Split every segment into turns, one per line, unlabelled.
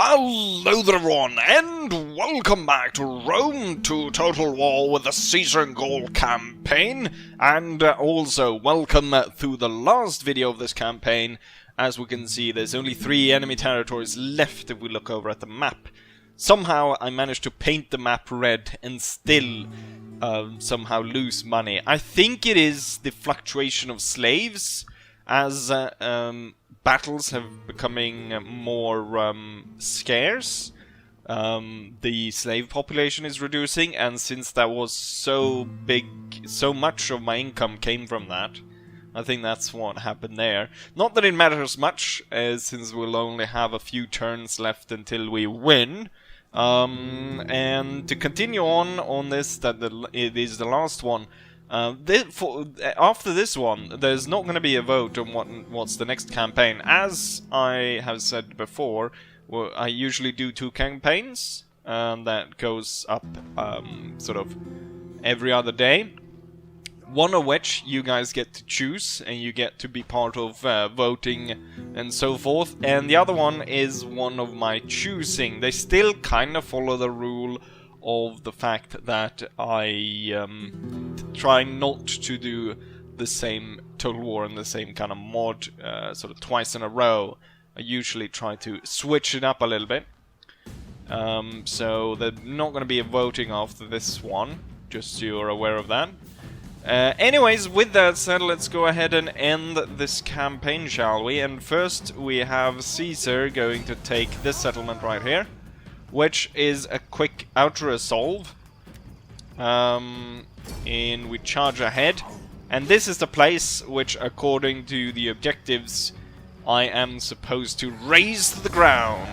Hello there everyone, and welcome back to Rome 2 Total War with the Caesar and Gaul campaign, and also welcome to the last video of this campaign. As we can see, there's only 3 enemy territories left if we look over at the map. Somehow I managed to paint the map red and still somehow lose money. I think it is the fluctuation of slaves as battles have becoming more scarce. The slave population is reducing, and since that was so big, so much of my income came from that, I think that's what happened there. Not that it matters much, since we'll only have a few turns left until we win. And to continue on this, it is the last one. After this one, there's not going to be a vote on what's the next campaign. As I have said before, I usually do 2 campaigns, that goes up sort of every other day. One of which you guys get to choose, and you get to be part of voting and so forth. And the other one is one of my choosing. They still kind of follow the rule of the fact that I try not to do the same Total War and the same kind of mod sort of twice in a row. I usually try to switch it up a little bit. So there's not going to be a voting after this one, just so you're aware of that. Anyways, with that said, let's go ahead and end this campaign, shall we? And first we have Caesar going to take this settlement right here, which is a quick auto-resolve. And we charge ahead. And this is the place which, according to the objectives, I am supposed to raise to the ground.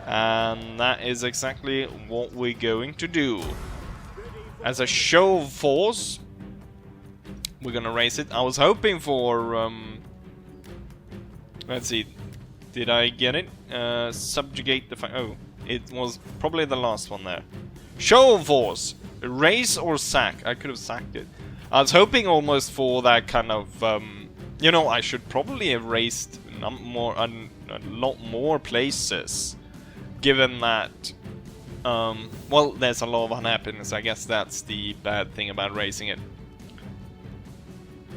And that is exactly what we're going to do. As a show of force, we're gonna raise it. I was hoping for, let's see, did I get it? Subjugate the oh, it was probably the last one there. Show of force, raise or sack. I could have sacked it. I was hoping almost for that kind of, you know, I should probably have raised a lot more places, given that, well, there's a lot of unhappiness. I guess that's the bad thing about raising it.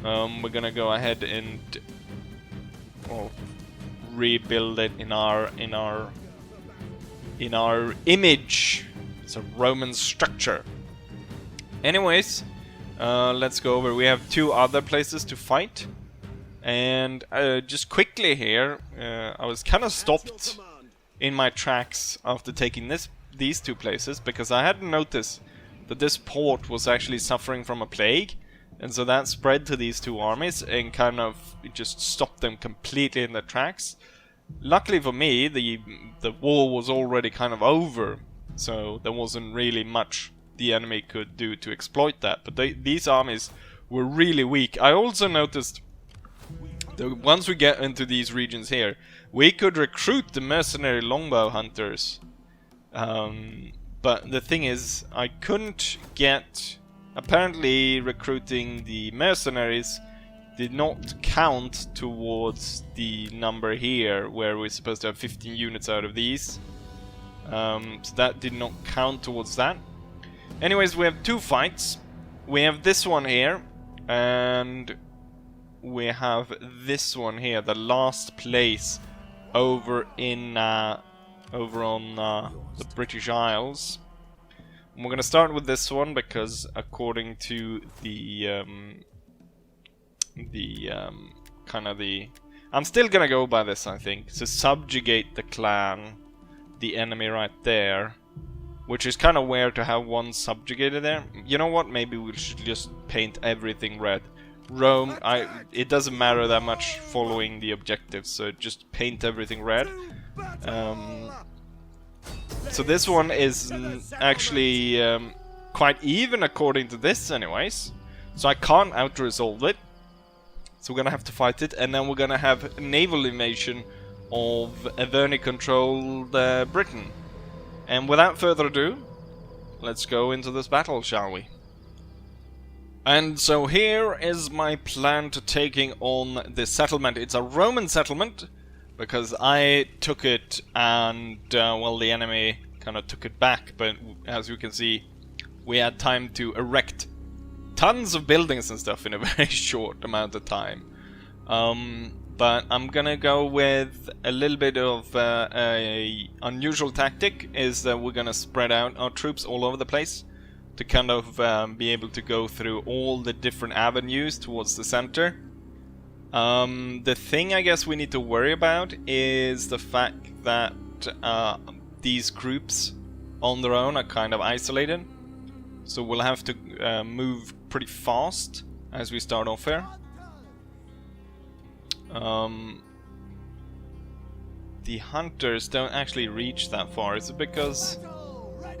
We're gonna go ahead and rebuild it in our image. It's a Roman structure. Anyways, let's go over. We have 2 other places to fight, and just quickly here, I was kind of stopped in my tracks after taking these 2 places because I hadn't noticed that this port was actually suffering from a plague. And so that spread to these 2 armies and kind of just stopped them completely in their tracks. Luckily for me, the war was already kind of over, so there wasn't really much the enemy could do to exploit that. But these armies were really weak. I also noticed that once we get into these regions here, we could recruit the mercenary longbow hunters. But the thing is, I couldn't get... Apparently, recruiting the mercenaries did not count towards the number here, where we're supposed to have 15 units out of these. So that did not count towards that. Anyways, we have 2 fights. We have this one here, and we have this one here, the last place over in over on the British Isles. We're gonna start with this one because, according to I'm still gonna go by this, I think. So subjugate the clan, the enemy right there, which is kind of weird to have one subjugated there. You know what? Maybe we should just paint everything red. Rome, it doesn't matter that much following the objectives, so just paint everything red. So this one is actually quite even according to this anyways. So I can't out-resolve it. So we're gonna have to fight it, and then we're gonna have a naval invasion of Averni-controlled Britain. And without further ado, let's go into this battle, shall we? And so here is my plan to taking on this settlement. It's a Roman settlement, because I took it and, well, the enemy kind of took it back, but as you can see, we had time to erect tons of buildings and stuff in a very short amount of time. But I'm gonna go with a little bit of a unusual tactic, is that we're gonna spread out our troops all over the place to kind of be able to go through all the different avenues towards the center. The thing I guess we need to worry about is the fact that these groups on their own are kind of isolated. So we'll have to move pretty fast as we start off here. The hunters don't actually reach that far. Is it because...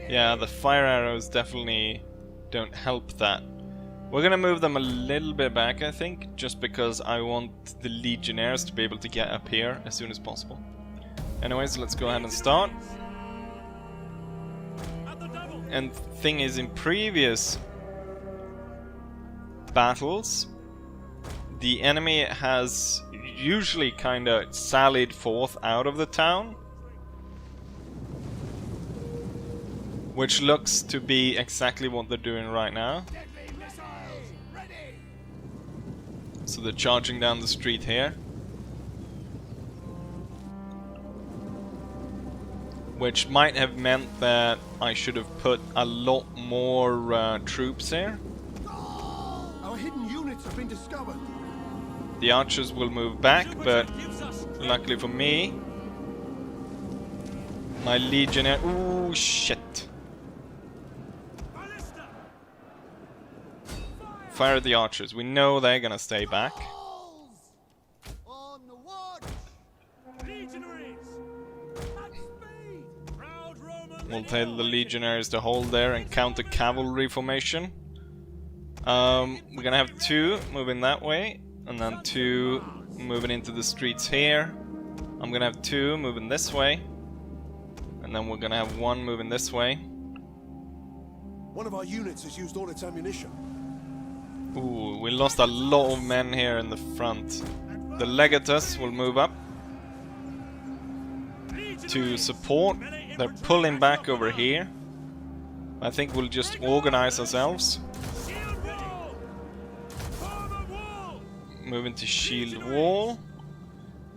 yeah, the fire arrows definitely don't help that. We're gonna move them a little bit back, I think, just because I want the legionnaires to be able to get up here as soon as possible. Anyways, let's go ahead and start. And thing is, in previous battles, the enemy has usually kind of sallied forth out of the town, which looks to be exactly what they're doing right now. So they're charging down the street here, which might have meant that I should have put a lot more troops here.
Our hidden units have been discovered.
The archers will move back, but luckily for me, my legionnaire... ooh, shit. Fire at the archers. We know they're gonna stay back. We'll tell the legionnaires to hold there and counter cavalry formation. We're gonna have 2 moving that way, and then 2 moving into the streets here. I'm gonna have 2 moving this way, and then we're gonna have 1 moving this way.
One of our units has used all its ammunition.
Ooh, we lost a lot of men here in the front. The legatus will move up to support. They're pulling back over here. I think we'll just organize ourselves. Move into shield wall.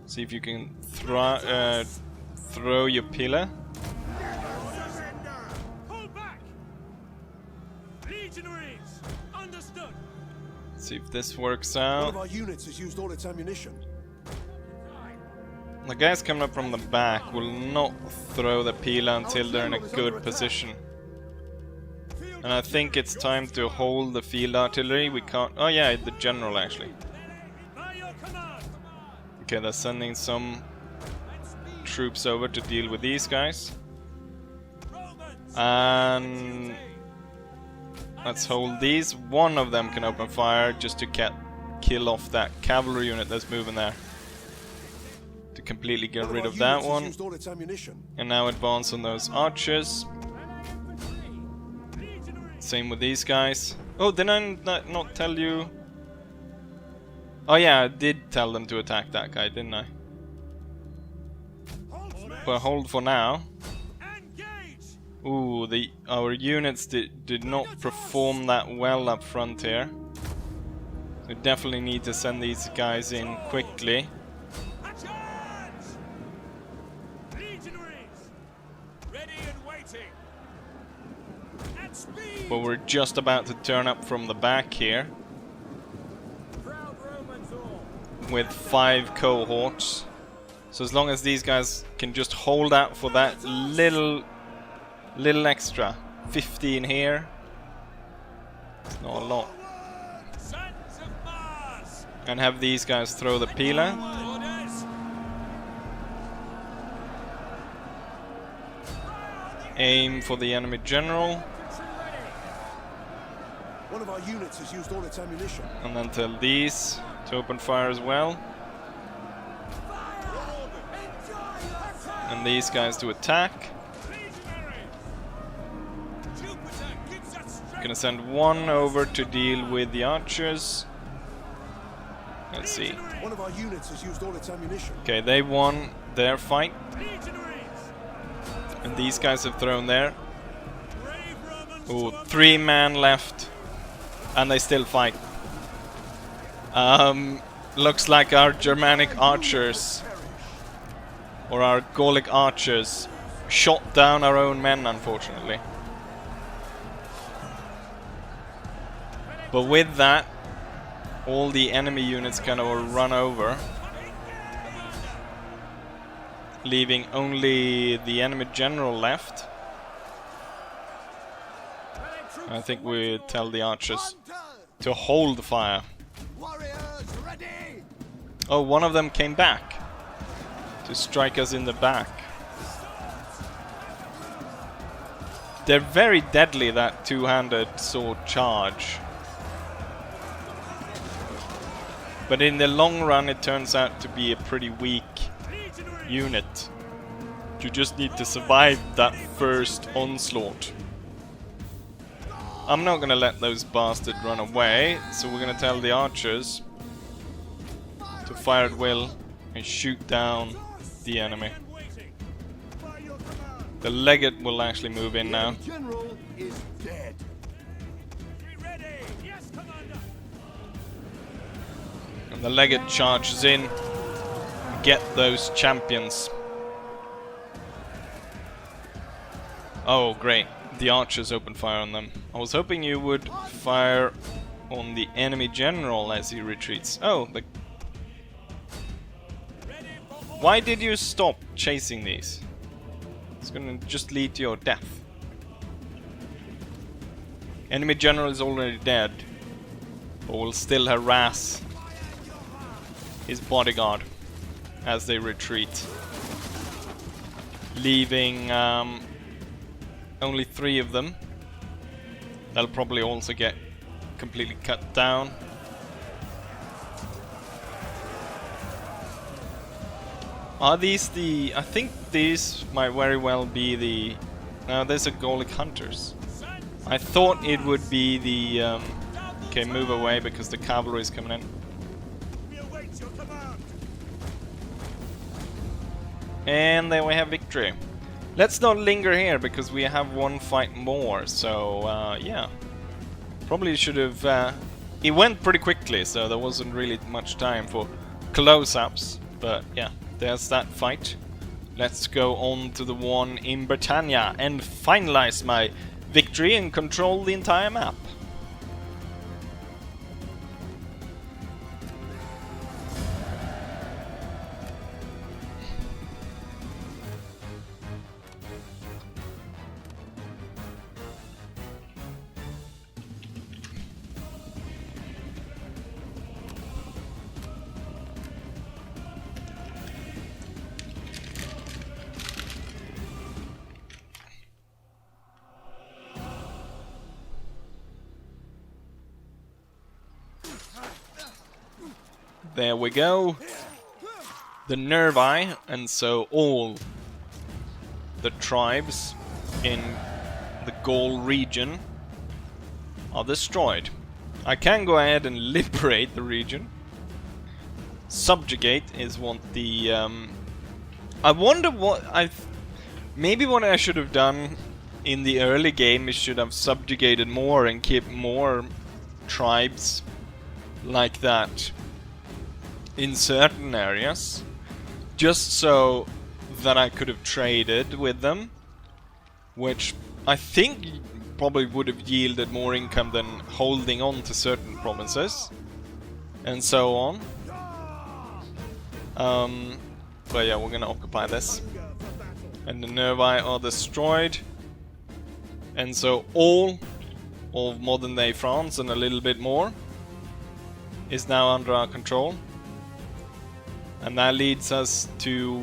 See if you can throw your pillar. See if this works out.
One of our units has used all its ammunition.
The guys coming up from the back will not throw the pila until they're in a good position. And I think it's time to hold the field artillery. We can't... oh yeah, the general actually. Okay, they're sending some troops over to deal with these guys. And... let's hold these. One of them can open fire just to kill off that cavalry unit that's moving there. To completely get rid of that one. And now advance on those archers. Same with these guys. Oh, did I not tell you? Oh yeah, I did tell them to attack that guy, didn't I? But hold for now. Ooh, our units did not perform that well up front here. We definitely need to send these guys in quickly. But we're just about to turn up from the back here with 5 cohorts. So as long as these guys can just hold out for that little extra 15 here, it's not a lot, and have these guys throw the pila. Aim for the enemy general.
One of our units has used all its ammunition.
And then tell these to open fire as well. And these guys to attack. Gonna send 1 over to deal with the archers. Let's see.
One of our units has used all its ammunition.
Okay, they won. their fight. And these guys have thrown there. Oh, 3 men left. And they still fight. Looks like our Germanic archers, or our Gallic archers, shot down our own men, unfortunately. But with that, all the enemy units kind of run over, leaving only the enemy general left. I think we tell the archers to hold the fire. Oh, one of them came back to strike us in the back. They're very deadly, that two-handed sword charge. But in the long run it turns out to be a pretty weak unit. You just need to survive that first onslaught. I'm not gonna let those bastards run away, so we're gonna tell the archers to fire at will and shoot down the enemy. The legate will actually move in now. And the legate charges in. Get those champions. Oh, great. The archers open fire on them. I was hoping you would fire on the enemy general as he retreats. Oh, the... Why did you stop chasing these? It's gonna just lead to your death. Enemy general is already dead, but will still harass his bodyguard as they retreat, leaving only 3 of them. They'll probably also get completely cut down. Are these the... I think these might very well be the... No, there's a Gallic hunters. I thought it would be the... Okay, move away because the cavalry is coming in. And then we have victory. Let's not linger here because we have one fight more. So, yeah. Probably should have... it went pretty quickly, so there wasn't really much time for close-ups. But, yeah. There's that fight. Let's go on to the one in Britannia and finalize my victory and control the entire map. There we go. The Nervi, and so all the tribes in the Gaul region are destroyed. I can go ahead and liberate the region. Subjugate is what the... I wonder what maybe what I should have done in the early game is should have subjugated more and keep more tribes like that in certain areas, just so that I could have traded with them, which I think probably would have yielded more income than holding on to certain provinces and so on. But yeah, we're gonna occupy this, and the Nervi are destroyed, and so all of modern day France and a little bit more is now under our control. And that leads us to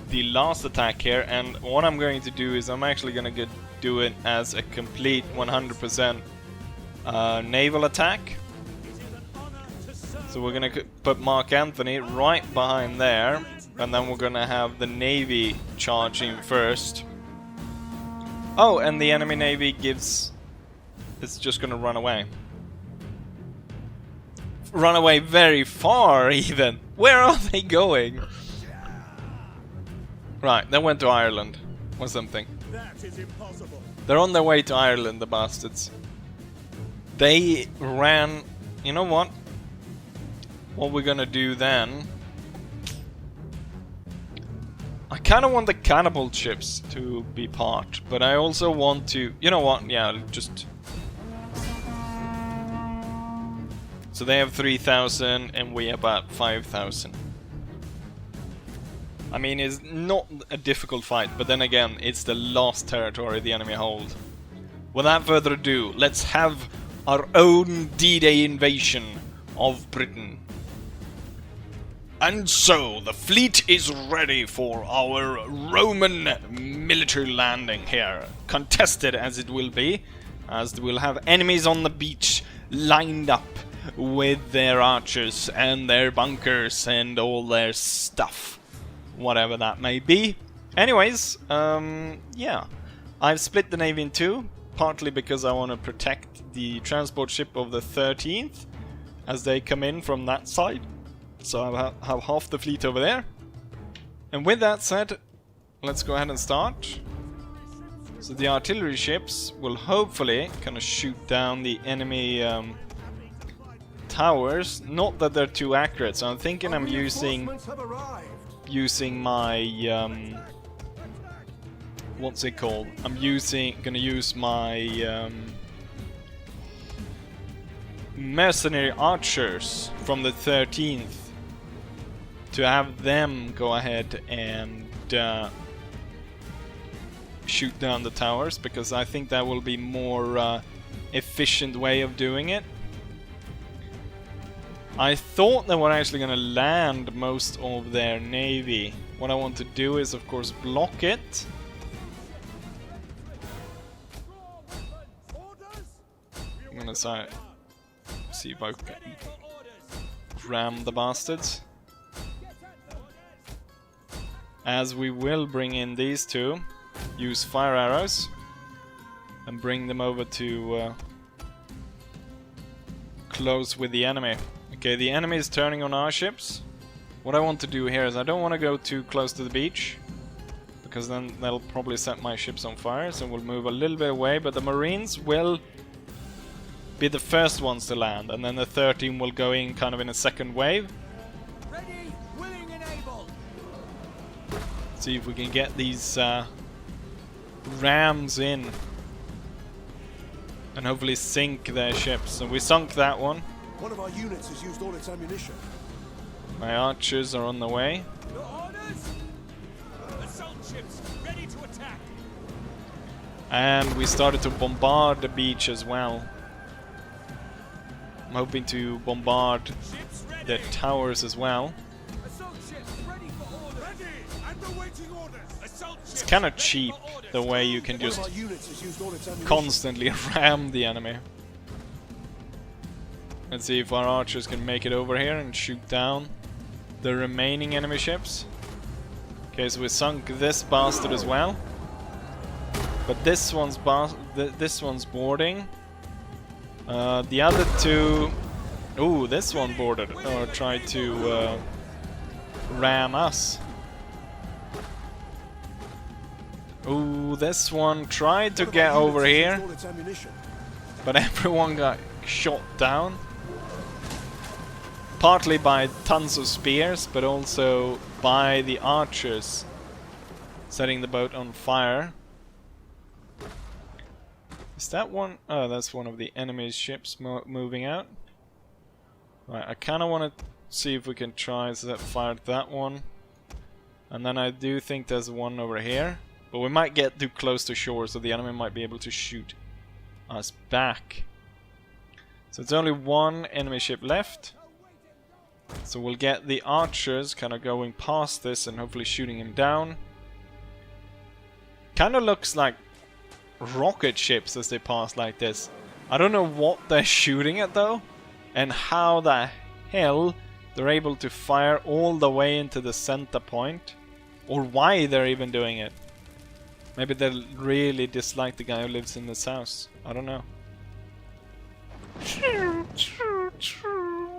the last attack here, and what I'm going to do is I'm actually going to do it as a complete 100% naval attack. So we're going to put Mark Anthony right behind there, and then we're going to have the navy charging first. Oh, and the enemy navy it's just going to run away. Run away very far even. Where are they going? Right, they went to Ireland or something.
That is impossible.
They're on their way to Ireland, the bastards. They ran... You know what? What we're gonna do then... I kind of want the catapult ships to be part, but I also want to... You know what? Yeah, just... So they have 3,000 and we have about 5,000. I mean, it's not a difficult fight, but then again, it's the last territory the enemy hold. Without further ado, let's have our own D-Day invasion of Britain. And so, the fleet is ready for our Roman military landing here. Contested as it will be, as we'll have enemies on the beach lined up with their archers and their bunkers and all their stuff. Whatever that may be. Anyways, yeah. I've split the navy in two, partly because I want to protect the transport ship of the 13th as they come in from that side. So I have half the fleet over there. And with that said, let's go ahead and start. So the artillery ships will hopefully kind of shoot down the enemy towers. Not that they're too accurate, so I'm thinking I'm using my what's it called? I'm gonna use my mercenary archers from the 13th to have them go ahead and shoot down the towers, because I think that will be more efficient way of doing it. I thought they were actually going to land most of their navy. What I want to do is, of course, block it. I'm going to see if I can ram the bastards. As we will bring in these two, use fire arrows, and bring them over to close with the enemy. Okay, the enemy is turning on our ships. What I want to do here is I don't want to go too close to the beach, because then they'll probably set my ships on fire, so we'll move a little bit away, but the Marines will be the first ones to land, and then the 13 will go in kind of in a second wave.
Ready, willing, and able.
See if we can get these rams in and hopefully sink their ships. So we sunk that one.
One of our units has used all its ammunition.
My archers are on the way.
Your orders? Assault ships ready to attack.
And we started to bombard the beach as well. I'm hoping to bombard the towers as well.
Assault ships ready for orders. Ready and awaiting orders. Assault ships.
It's kind of cheap the way you can
One of
just
our units has used all its ammunition.
constantly ram the enemy. Let's see if our archers can make it over here and shoot down the remaining enemy ships. Okay, so we sunk this bastard as well. But this one's boarding. The other two... Ooh, this one boarded, or tried to ram us. Ooh, this one tried to get over here, but everyone got shot down. Partly by tons of spears, but also by the archers setting the boat on fire. Is that one? Oh, that's one of the enemy's ships moving out. Right, I kind of want to see if we can try to set fire to that one. And then I do think there's one over here. But we might get too close to shore, so the enemy might be able to shoot us back. So it's only one enemy ship left. So we'll get the archers kind of going past this and hopefully shooting him down. Kind of looks like rocket ships as they pass like this. I don't know what they're shooting at though, and how the hell they're able to fire all the way into the center point, or why they're even doing it. Maybe they really dislike the guy who lives in this house. I don't know.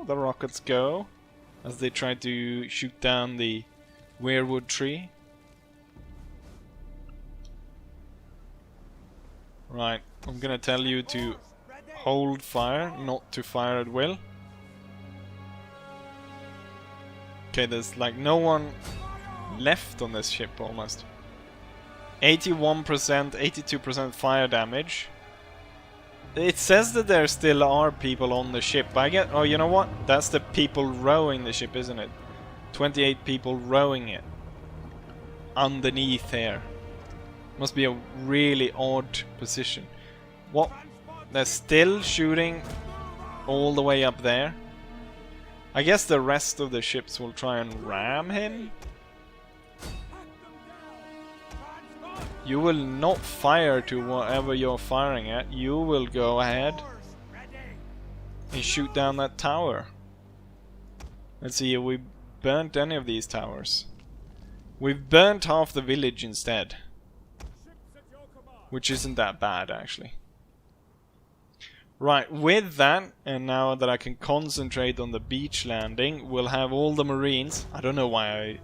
The rockets go as they try to shoot down the weirwood tree. Right, I'm gonna tell you to hold fire, not to fire at will. Okay, there's like no one left on this ship almost. 81%, 82% fire damage. It says that there still are people on the ship. I get. Oh, you know what? That's the people rowing the ship, isn't it? 28 people rowing it. Underneath here. Must be a really odd position. What? They're still shooting all the way up there. I guess the rest of the ships will try and ram him. You will not fire to whatever you're firing at. You will go ahead and shoot down that tower. Let's see if we burnt any of these towers. We've burnt half the village instead. Which isn't that bad, actually. Right, with that, and now that I can concentrate on the beach landing, we'll have all the marines. I don't know why I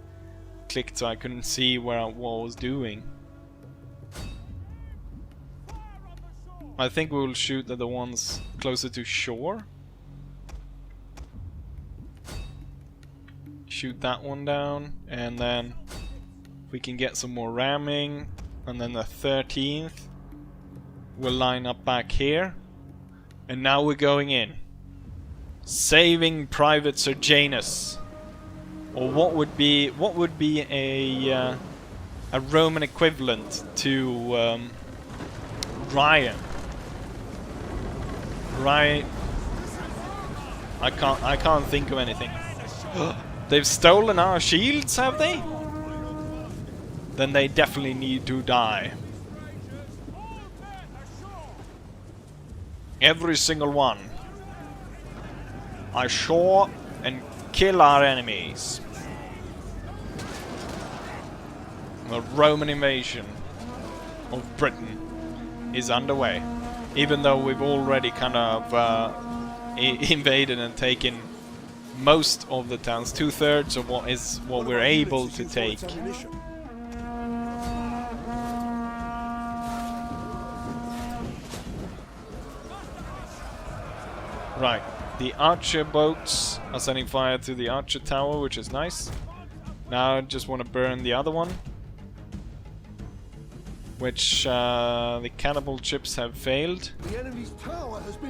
clicked so I couldn't see what I was doing. I think we will shoot at the ones closer to shore. Shoot that one down, and then we can get some more ramming, and then the 13th will line up back here. And now we're going in. Saving Private Serjanus. Or what would be a Roman equivalent to Ryan. Right. I can't think of anything. They've stolen our shields, have they? Then they definitely need to die. Every single one. Ashore and kill our enemies. The Roman invasion of Britain is underway. Even though we've already kind of invaded and taken most of the towns, 2/3 of what we're able to take. Right, the archer boats are setting fire to the archer tower, which is nice. Now I just want to burn the other one, which the cannibal ships have failed.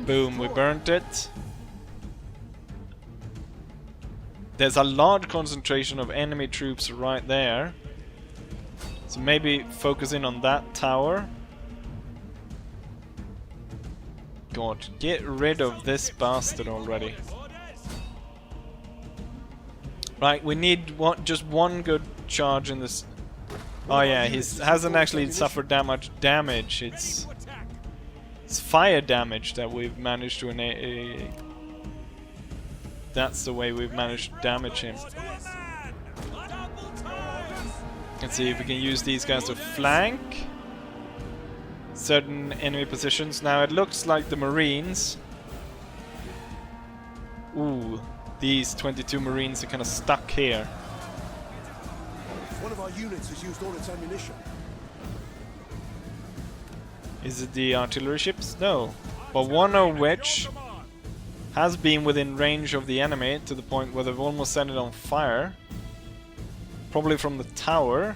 Boom, we burnt it. There's a large concentration of enemy troops right there, so maybe focus in on that tower. God, get rid of this bastard already. Right, we need just one good charge in this. Oh yeah, he hasn't actually suffered that much damage. It's fire damage that we've managed to that's the way we've managed to damage him. Let's see if we can use these guys to flank certain enemy positions. Now it looks like the Marines. Ooh, these 22 Marines are kind of stuck here.
One of our units has used all its ammunition.
Is it the artillery ships? No. But one of which has been within range of the enemy to the point where they've almost set it on fire. Probably from the tower.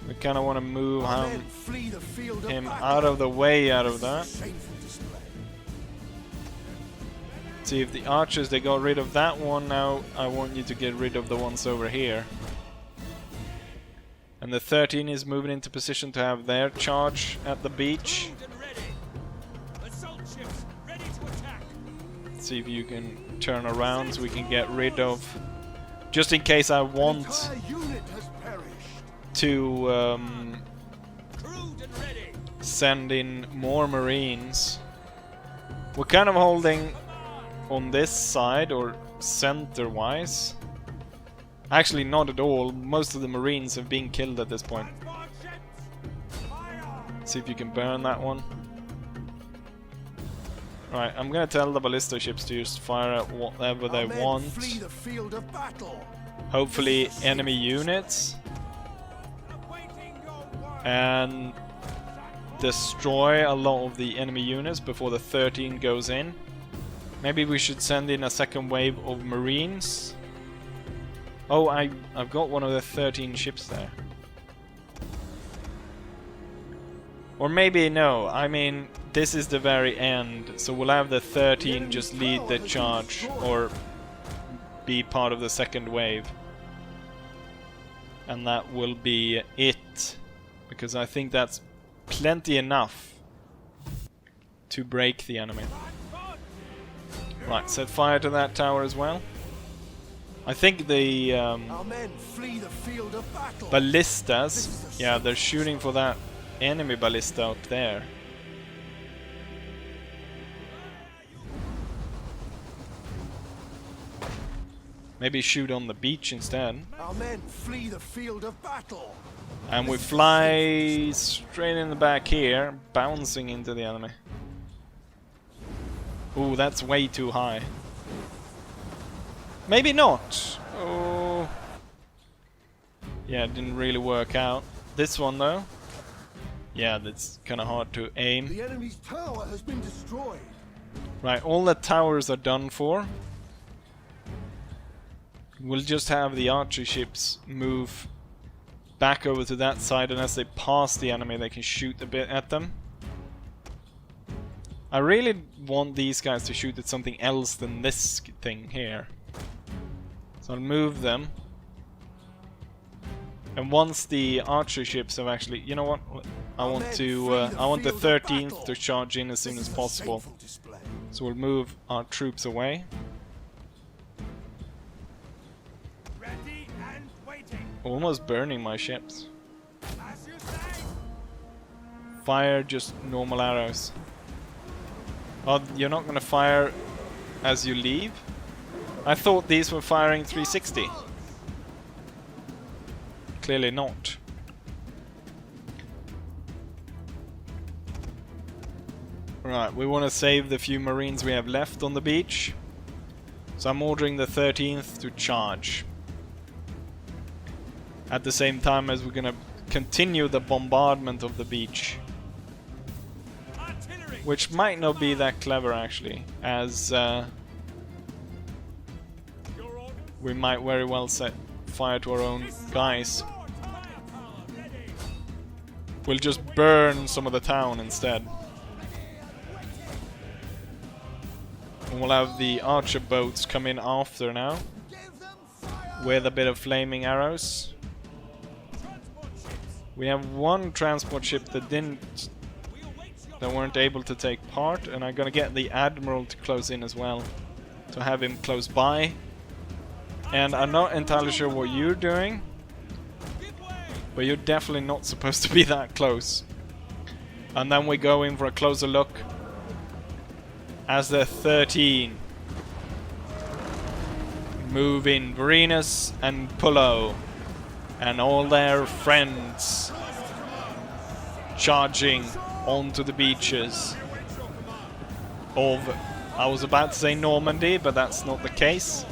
We kind of want to move him out of the way out of that. See if the archers, they got rid of that one. Now I want you to get rid of the ones over here. And the 13 is moving into position to have their charge at the beach. Let's see if you can turn around so we can get rid of, just in case I want to send in more Marines. We're kind of holding on this side, or center-wise. Actually, not at all. Most of the Marines have been killed at this point. See if you can burn that one. Right, I'm gonna tell the ballista ships to just fire at whatever they want. Hopefully enemy units. And destroy a lot of the enemy units before the 13 goes in. Maybe we should send in a second wave of Marines. Oh, I've got one of the 13 ships there. Or maybe no, I mean, this is the very end, so we'll have the 13 just lead the charge, or be part of the second wave. And that will be it, because I think that's plenty enough to break the enemy. Right, set fire to that tower as well. I think the ballistas, yeah, they're shooting for that enemy ballista up there. Maybe shoot on the beach instead.
Our men flee the field of battle.
And we fly straight in the back here, bouncing into the enemy. Ooh, that's way too high. Maybe not. Oh. Yeah, it didn't really work out. This one though. Yeah, that's kind of hard to aim.
The enemy's tower has been destroyed.
Right, all the towers are done for. We'll just have the archer ships move back over to that side, and as they pass the enemy they can shoot a bit at them. I really want these guys to shoot at something else than this thing here. So I'll move them. And once the archer ships have actually... You know what? I want the 13th to charge in as soon as possible. So we'll move our troops away.
Ready and waiting.
Almost burning my ships.
As you say.
Fire just normal arrows. Oh, you're not gonna fire as you leave? I thought these were firing 360. Clearly not. Right, we want to save the few Marines we have left on the beach. So I'm ordering the 13th to charge. At the same time as we're gonna continue the bombardment of the beach. Which might not be that clever actually, as we might very well set fire to our own guys. We'll just burn some of the town instead. And we'll have the archer boats come in after now, with a bit of flaming arrows. We have one transport ship that weren't able to take part, and I'm gonna get the admiral to close in as well, to have him close by. And I'm not entirely sure what you're doing, but you're definitely not supposed to be that close. And then we go in for a closer look as the 13 move in Varinus and Pullo and all their friends charging onto the beaches of, I was about to say Normandy, but that's not the case.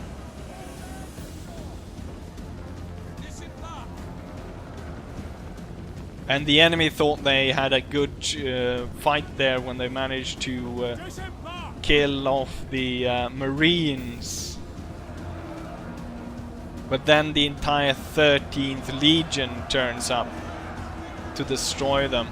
And the enemy thought they had a good fight there when they managed to kill off the Marines. But then the entire 13th Legion turns up to destroy them.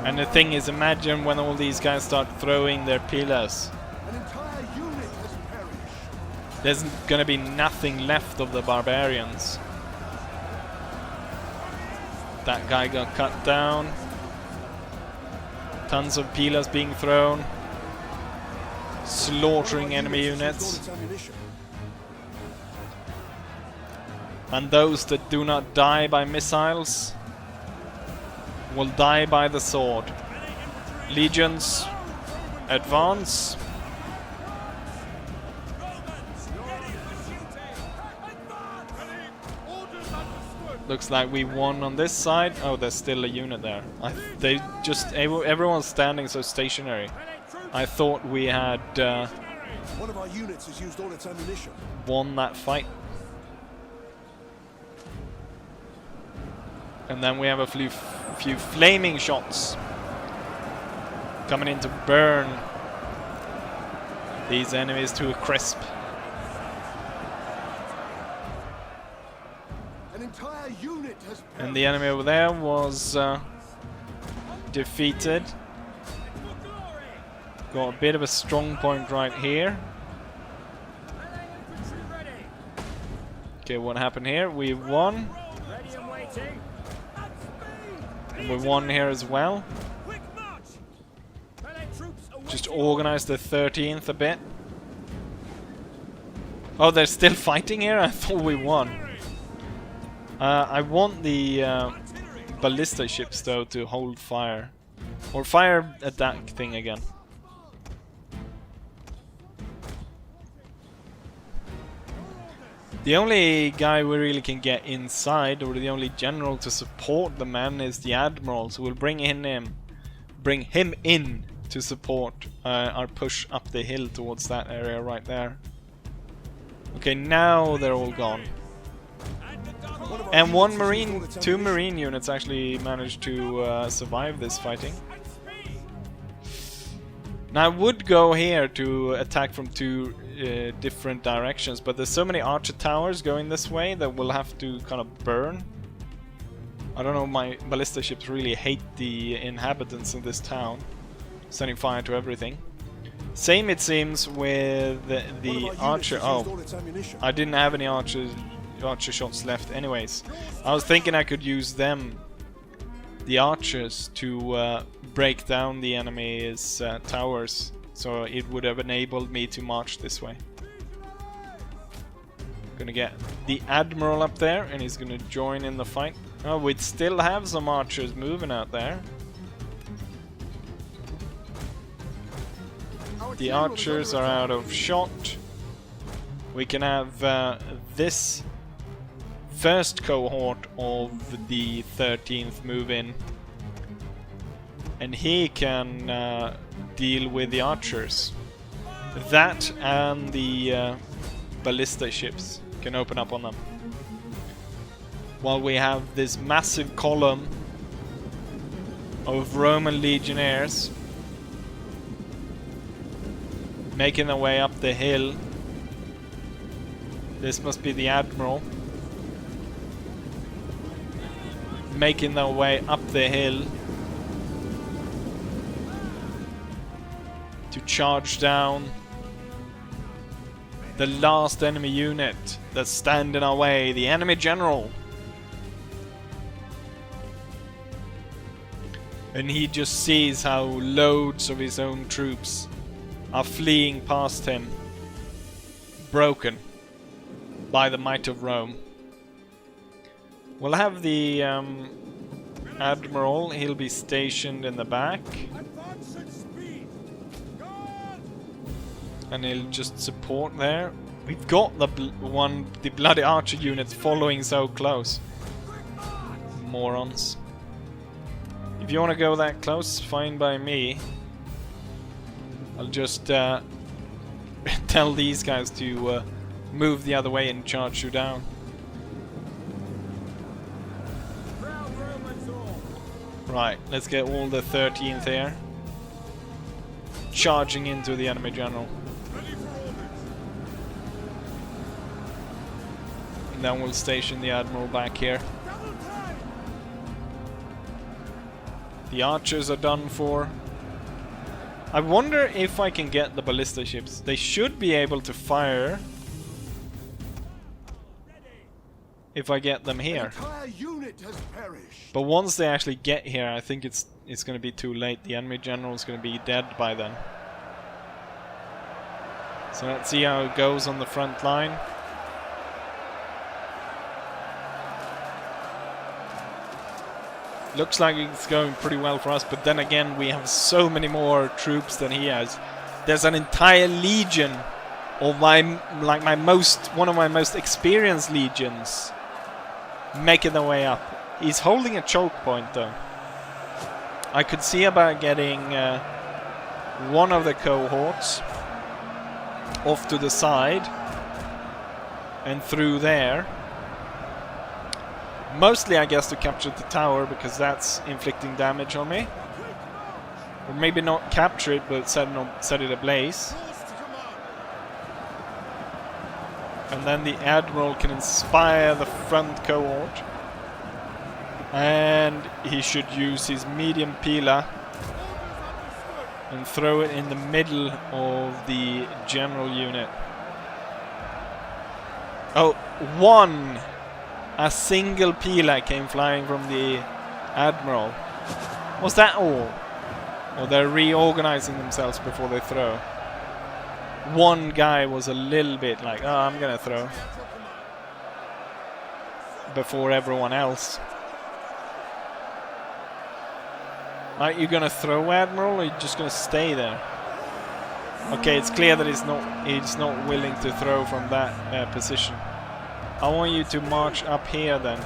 And the thing is, imagine when all these guys start throwing their pillars.
An entire unit has perished.
There's gonna be nothing left of the barbarians. That guy got cut down. Tons of pillars being thrown. Slaughtering enemy units. And those that do not die by missiles will die by the sword. Legions, advance. Looks like we won on this side. Oh, there's still a unit there. Everyone's standing so stationary. I thought we had
One of our units has used all its ammunition.
won that fight. And then we have a few flaming shots coming in to burn these enemies to a crisp.
An entire unit has
And the enemy over there was defeated. Got a bit of a strong point right here. Okay, what happened here? We won. And we won here as well. Just organize the 13th a bit. Oh, they're still fighting here? I thought we won. I want the ballista ships though to hold fire. Or fire at that thing again. The only guy we really can get inside, or the only general to support the man, is the admiral. So we'll bring him in to support our push up the hill towards that area right there. Okay, now they're all gone. And two marine units actually managed to survive this fighting. Now I would go here to attack from two different directions, but there's so many archer towers going this way that we'll have to kind of burn. I don't know, my ballista ships really hate the inhabitants of this town, setting fire to everything. Same it seems with the archer. Oh, I didn't have any archer shots left anyways. I was thinking I could use them, the archers, to break down the enemy's towers, so it would have enabled me to march this way. Gonna get the admiral up there, and he's gonna join in the fight. Oh, we'd still have some archers moving out there. The archers are out of shot. We can have this first cohort of the 13th move in, and he can deal with the archers. That and the ballista ships can open up on them, while we have this massive column of Roman legionnaires making their way up the hill. This must be the admiral making their way up the hill to charge down the last enemy unit that's stand in our way, the enemy general. And he just sees how loads of his own troops are fleeing past him, broken by the might of Rome. We'll have the admiral, he'll be stationed in the back, and he'll just support there. We've got the bloody archer units following so close. Morons. If you want to go that close, fine by me. I'll just tell these guys to move the other way and charge you down. Right, let's get all the 13th here charging into the enemy general. And then we'll station the admiral back here. The archers are done for. I wonder if I can get the ballista ships. They should be able to fire if I get them here. But once they actually get here, I think it's going to be too late. The enemy general is going to be dead by then. So let's see how it goes on the front line. Looks like it's going pretty well for us, but then again we have so many more troops than he has. There's an entire legion of one of my most experienced legions making their way up. He's holding a choke point though. I could see about getting one of the cohorts off to the side and through there. Mostly, I guess, to capture the tower, because that's inflicting damage on me. Or maybe not capture it, but set it ablaze. And then the Admiral can inspire the front cohort. And he should use his medium Pila and throw it in the middle of the general unit. Oh, a single Pila came flying from the Admiral. Was that all? Or they're reorganizing themselves before they throw? One guy was a little bit like, oh, I'm gonna throw. Before everyone else. Are you gonna throw, Admiral, or are you just gonna stay there? Okay, it's clear that he's not willing to throw from that position. I want you to march up here then.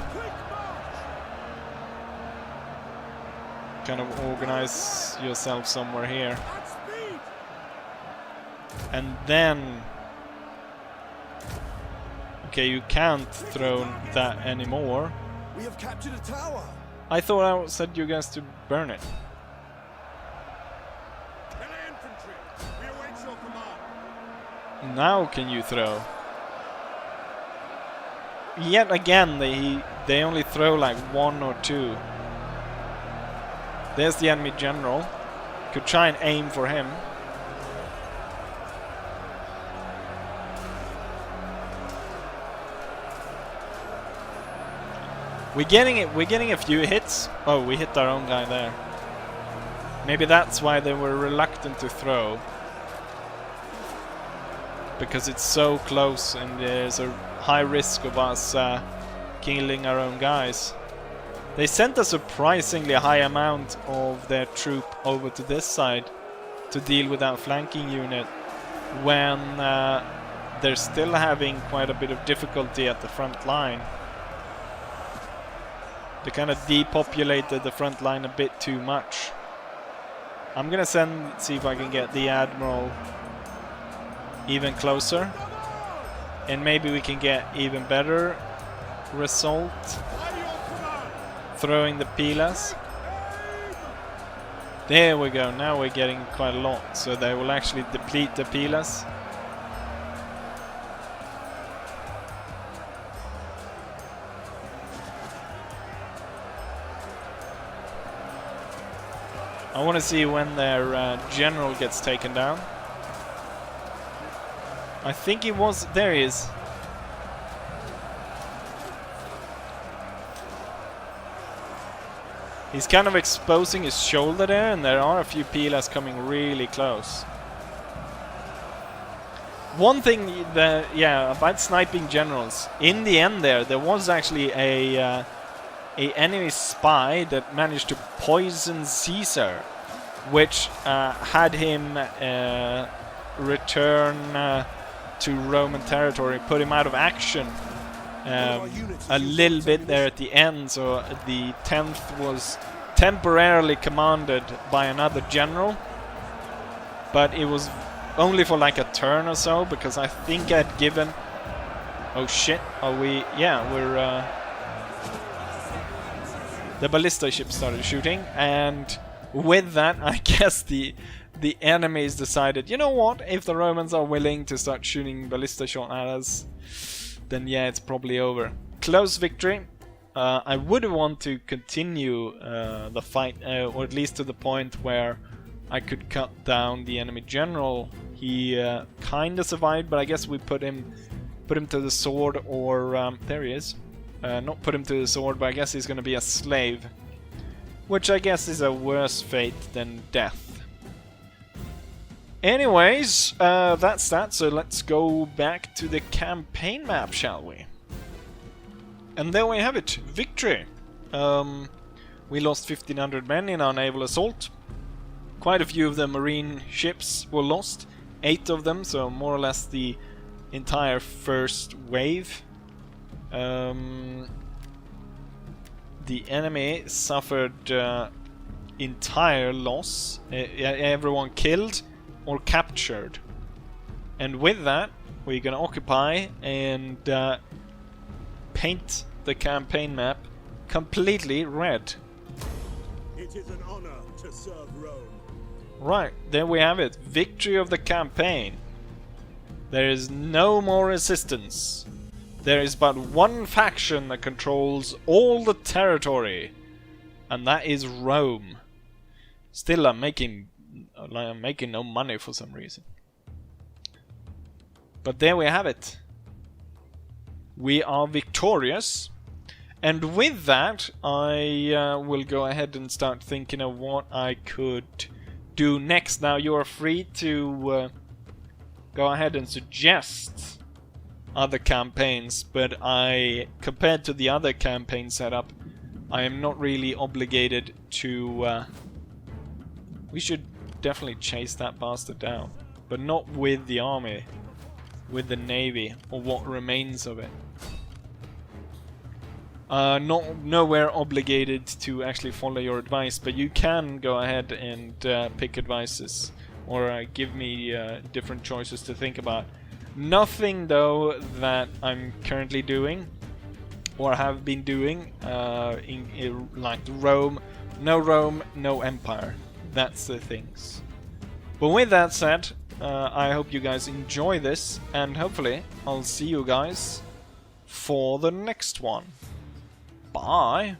Kind of organize yourself somewhere here. And then... Okay, you can't throw that anymore.
We have captured a tower.
I thought I said you guys to burn it.
Infantry, we await your command.
Now can you throw? Yet again, they only throw like 1 or 2. There's the enemy general. Could try and aim for him. We're getting a few hits. Oh, we hit our own guy there. Maybe that's why they were reluctant to throw. Because it's so close and there's a high risk of us killing our own guys. They sent a surprisingly high amount of their troop over to this side to deal with our flanking unit when they're still having quite a bit of difficulty at the front line. They kind of depopulated the front line a bit too much. I'm gonna see if I can get the Admiral even closer. And maybe we can get even better result throwing the Pilas. There we go, now we're getting quite a lot, so they will actually deplete the Pilas. I want to see when their general gets taken down. I think he was... there he is. He's kind of exposing his shoulder there, and there are a few Pilas coming really close. One thing that, yeah, about sniping generals, in the end there was actually a enemy spy that managed to poison Caesar, which had him return to Roman territory, put him out of action a little bit there at the end, so the 10th was temporarily commanded by another general, but it was only for like a turn or so, because I think I'd given... Oh shit, are we... yeah, we're... The ballista ship started shooting, and with that, I guess the enemies decided, you know what, if the Romans are willing to start shooting ballista shot at us, then yeah, it's probably over. Close victory. I would want to continue the fight, or at least to the point where I could cut down the enemy general. He kinda survived, but I guess we put him to the sword, or there he is. Not put him to the sword, but I guess he's gonna be a slave, which I guess is a worse fate than death. Anyways, that's that, so let's go back to the campaign map, shall we? And there we have it, victory! We lost 1,500 men in our naval assault. Quite a few of the marine ships were lost, 8 of them, so more or less the entire first wave. The enemy suffered entire loss, everyone killed or captured. And with that, we're gonna occupy and paint the campaign map completely red.
It is an honor to serve Rome.
Right, there we have it. Victory of the campaign. There is no more resistance. There is but one faction that controls all the territory, and that is Rome. Still, I'm making no money for some reason. But there we have it. We are victorious. And with that, I will go ahead and start thinking of what I could do next. Now, you are free to go ahead and suggest other campaigns, but compared to the other campaign setup, I am not really obligated to... we should definitely chase that bastard down, but not with the army, with the navy, or what remains of it. Nowhere obligated to actually follow your advice, but you can go ahead and pick advices or give me different choices to think about. Nothing though that I'm currently doing or have been doing in like Rome, no empire. That's the things. But with that said, I hope you guys enjoy this, and hopefully I'll see you guys for the next one. Bye!